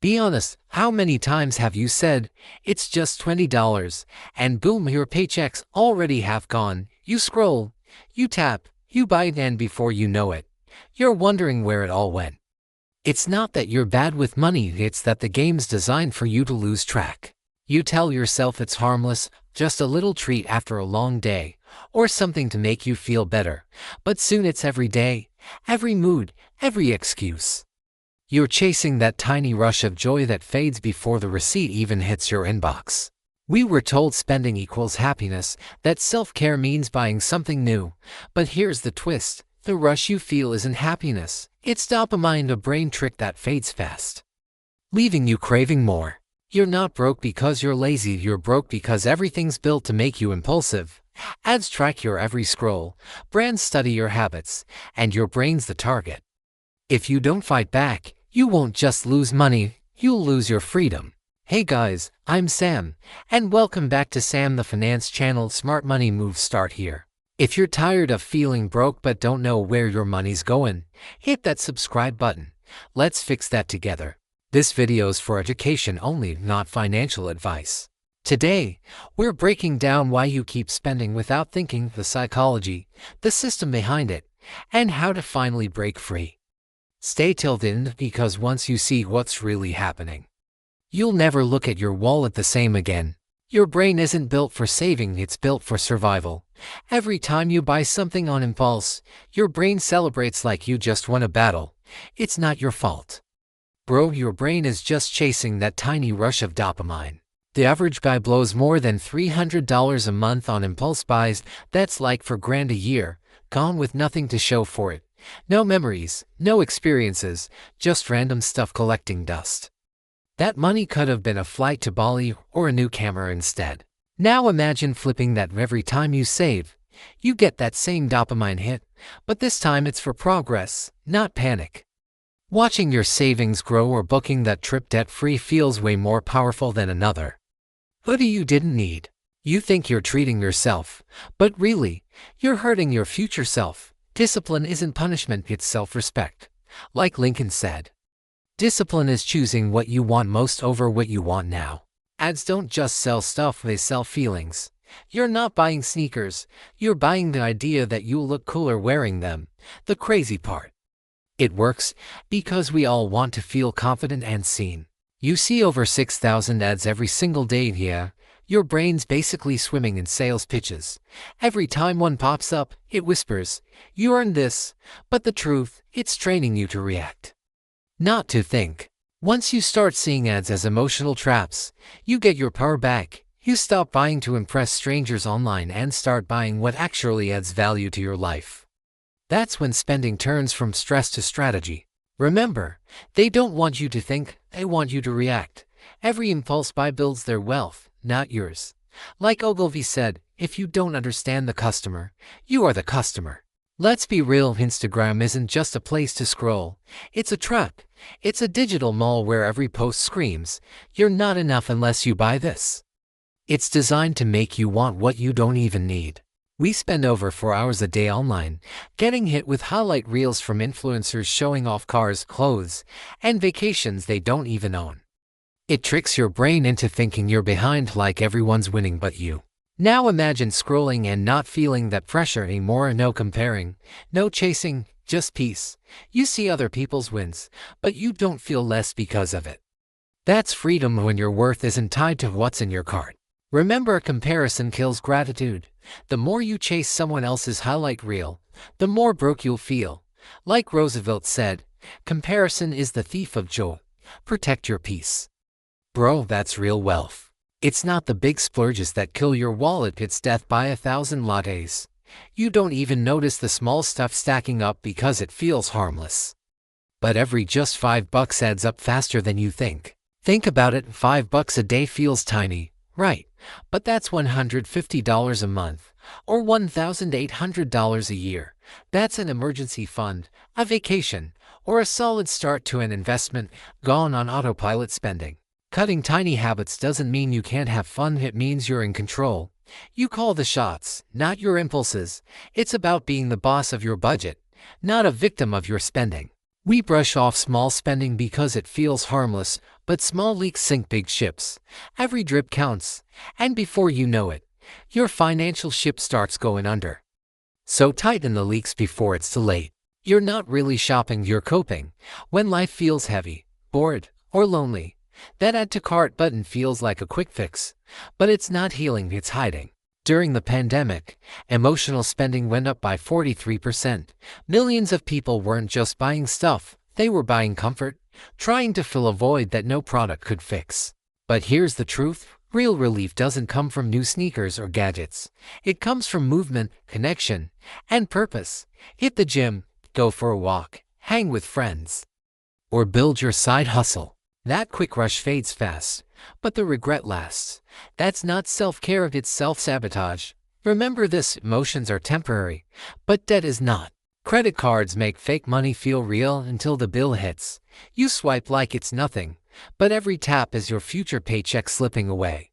Be honest, how many times have you said, "It's just $20, and boom, your paychecks already have gone? You scroll, you tap, you buy, and before you know it, you're wondering where it all went. It's not that you're bad with money, it's that the game's designed for you to lose track. You tell yourself it's harmless, just a little treat after a long day, or something to make you feel better, but soon it's every day, every mood, every excuse. You're chasing that tiny rush of joy that fades before the receipt even hits your inbox. We were told spending equals happiness, that self-care means buying something new, but here's the twist. The rush you feel isn't happiness. It's dopamine, a brain trick that fades fast, leaving you craving more. You're not broke because you're lazy, you're broke because everything's built to make you impulsive. Ads track your every scroll, brands study your habits, and your brain's the target. If you don't fight back, you won't just lose money, you'll lose your freedom. Hey guys, I'm Sam, and welcome back to Sam the Finance Channel. Smart money moves start here. If you're tired of feeling broke but don't know where your money's going, hit that subscribe button. Let's fix that together. This video's for education only, not financial advice. Today, we're breaking down why you keep spending without thinking, the psychology, the system behind it, and how to finally break free. Stay till the end, because once you see what's really happening, you'll never look at your wallet the same again. Your brain isn't built for saving, it's built for survival. Every time you buy something on impulse, your brain celebrates like you just won a battle. It's not your fault, bro. Your brain is just chasing that tiny rush of dopamine. The average guy blows more than $300 a month on impulse buys. That's like $4,000 a year, gone with nothing to show for it. No memories, no experiences, just random stuff collecting dust. That money could have been a flight to Bali or a new camera instead. Now imagine flipping that. Every time you save, you get that same dopamine hit, but this time it's for progress, not panic. Watching your savings grow or booking that trip debt-free feels way more powerful than another hoodie you didn't need. You think you're treating yourself, but really, you're hurting your future self. Discipline isn't punishment, it's self-respect. Like Lincoln said, discipline is choosing what you want most over what you want now. Ads don't just sell stuff, they sell feelings. You're not buying sneakers, you're buying the idea that you'll look cooler wearing them. The crazy part, it works because we all want to feel confident and seen. You see over 6,000 ads every single day. Yeah, your brain's basically swimming in sales pitches. Every time one pops up, it whispers, "You earned this," but the truth, it's training you to react, not to think. Once you start seeing ads as emotional traps, you get your power back. You stop buying to impress strangers online and start buying what actually adds value to your life. That's when spending turns from stress to strategy. Remember, they don't want you to think, they want you to react. Every impulse buy builds their wealth, not yours. Like Ogilvy said, if you don't understand the customer, you are the customer. Let's be real, Instagram isn't just a place to scroll. It's a trap. It's a digital mall where every post screams, "You're not enough unless you buy this." It's designed to make you want what you don't even need. We spend over 4 hours a day online, getting hit with highlight reels from influencers showing off cars, clothes, and vacations they don't even own. It tricks your brain into thinking you're behind, like everyone's winning but you. Now imagine scrolling and not feeling that pressure anymore. No comparing, no chasing, just peace. You see other people's wins, but you don't feel less because of it. That's freedom when your worth isn't tied to what's in your cart. Remember, comparison kills gratitude. The more you chase someone else's highlight reel, the more broke you'll feel. Like Roosevelt said, comparison is the thief of joy. Protect your peace, bro. That's real wealth. It's not the big splurges that kill your wallet, it's death by 1,000 lattes. You don't even notice the small stuff stacking up because it feels harmless. But every just $5 adds up faster than you think. Think about it, $5 a day feels tiny, right? But that's $150 a month, or $1,800 a year. That's an emergency fund, a vacation, or a solid start to an investment gone on autopilot spending. Cutting tiny habits doesn't mean you can't have fun, it means you're in control. You call the shots, not your impulses. It's about being the boss of your budget, not a victim of your spending. We brush off small spending because it feels harmless, But small leaks sink big ships. Every drip counts. And before you know it, your financial ship starts going under. So tighten the leaks before it's too late. You're not really shopping, you're coping. When life feels heavy, bored, or lonely, that add to cart button feels like a quick fix. But it's not healing, it's hiding. During the pandemic, emotional spending went up by 43%. Millions of people weren't just buying stuff, they were buying comfort, trying to fill a void that no product could fix. But here's the truth. Real relief doesn't come from new sneakers or gadgets. It comes from movement, connection, and purpose. Hit the gym, go for a walk, hang with friends, or build your side hustle. That quick rush fades fast, but the regret lasts. That's not self-care, it's self-sabotage. Remember this, emotions are temporary, but debt is not. Credit cards make fake money feel real until the bill hits. You swipe like it's nothing, but every tap is your future paycheck slipping away.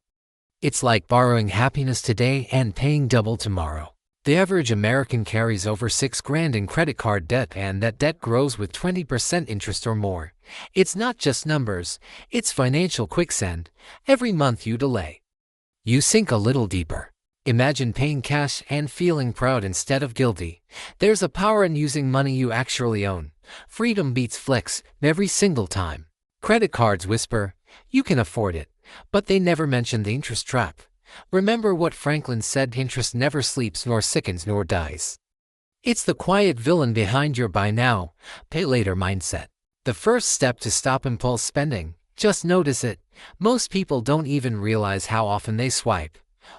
It's like borrowing happiness today and paying double tomorrow. The average American carries over $6,000 in credit card debt, and that debt grows with 20% interest or more. It's not just numbers, it's financial quicksand. Every month you delay, you sink a little deeper. Imagine paying cash and feeling proud instead of guilty. There's a power in using money you actually own. Freedom beats flex every single time. Credit cards whisper, you can afford it, but they never mention the interest trap. Remember what Franklin said, interest never sleeps nor sickens nor dies. It's the quiet villain behind your buy now, pay later mindset. The first step to stop impulse spending, just notice it. Most people don't even realize how often they swipe.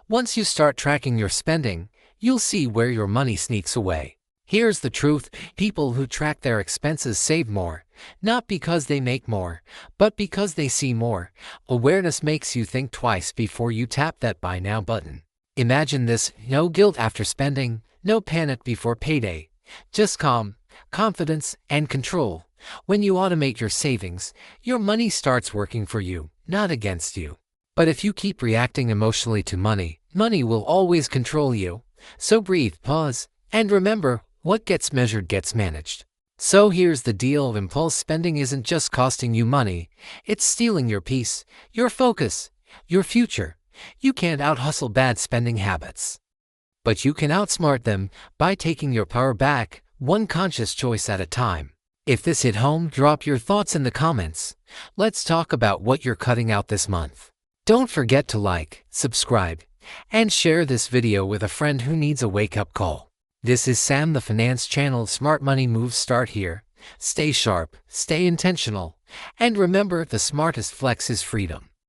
Once you start tracking your spending, you'll see where your money sneaks away. Here's the truth, people who track their expenses save more, not because they make more, but because they see more. Awareness makes you think twice before you tap that buy now button. Imagine this, no guilt after spending, no panic before payday, just calm, confidence, and control. When you automate your savings, your money starts working for you, not against you. But if you keep reacting emotionally to money, money will always control you. So breathe, pause, and remember, what gets measured gets managed. So here's the deal, impulse spending isn't just costing you money, it's stealing your peace, your focus, your future. You can't out-hustle bad spending habits, but you can outsmart them by taking your power back, one conscious choice at a time. If this hit home, drop your thoughts in the comments. Let's talk about what you're cutting out this month. Don't forget to like, subscribe, and share this video with a friend who needs a wake-up call. This is Sam, the Finance Channel. Smart money moves start here. Stay sharp, stay intentional, and remember, the smartest flex is freedom.